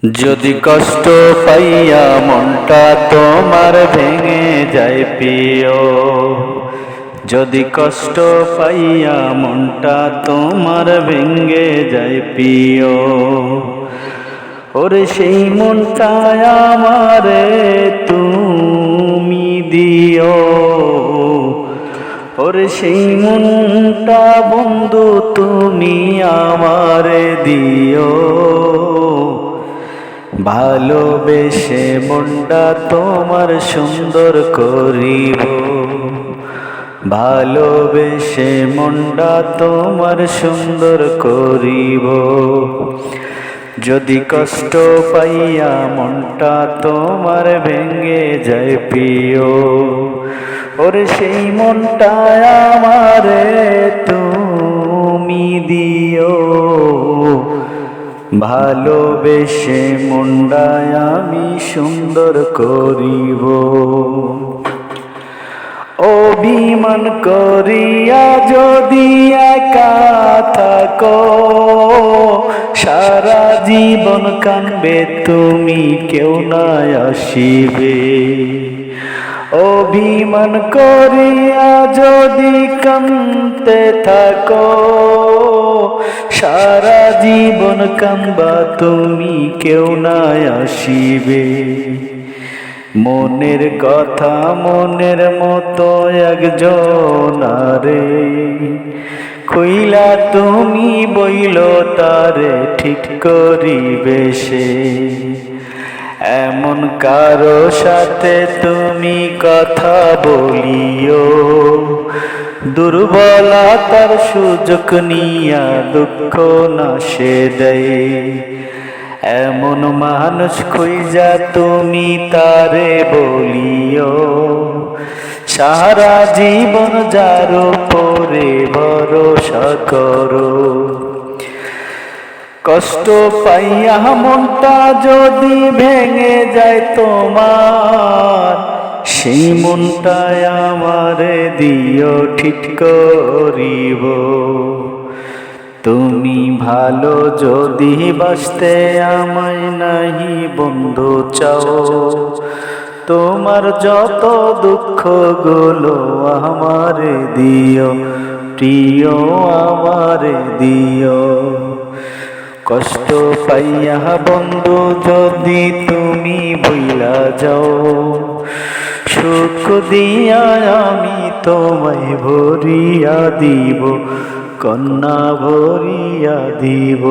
যদি কষ্ট পাইয়া মনটা তোমার ভেঙে যায় প্রিয়, যদি কষ্ট পাইয়া মনটা তোমার ভেঙে যায় প্রিয়, ওরে সেই মনটা আমারে তুমি দিও, ওরে সেই মনটা বন্ধু তুমি আমারে দিও। ভালোবেসে মনটা তোমার সুন্দর করিব, ভালোবেসে মনটা তোমার সুন্দর করিব। যদি কষ্ট পাইয়া মনটা তোমার ভেঙে যায় প্রিয়, ওরে সেই মনটা আমারে তুমি দিও। ভালোবেসে মনটায় আমি সুন্দর করিব। অভিমান করিয়া যদি একা থাকো, সারা জীবন কানবে তুমি কেউ না আসিবে। অভিমান করিয়া যদি কানতে থাকো, সারা জীবন কানবা তুমি কেউ না আসিবে। মনের কথা মনের মতো একজনারে কইলা তুমি বইল তারে ঠিক করিবে সে। এমন কারো সাথে তুমি কথা বলিও, দুর্বলতার সুযোগ নিয়া দুঃখ না সে দেয়। এমন মানুষ খুঁজা তুমি তারে বলিও, সারা জীবন যার উপরে ভরসা করো। কষ্ট পাইয়া মনটা যদি ভেঙে যায় তোমার, সেই মনটায় আমারে দিও ঠিক করিব। তুমি ভালো যদি বাসতে আমায় নাহি বন্ধু চাও, তোমার যত দুঃখ গুলো আমারে দিও প্রিয়, আমারে দিও। কষ্ট পাইয়া বন্ধু যদি তুমি ভুইলা যাও, সুখ দিয়া আমি তোমায় ভরিয়া দিব, কন্যা ভরিয়া দিব।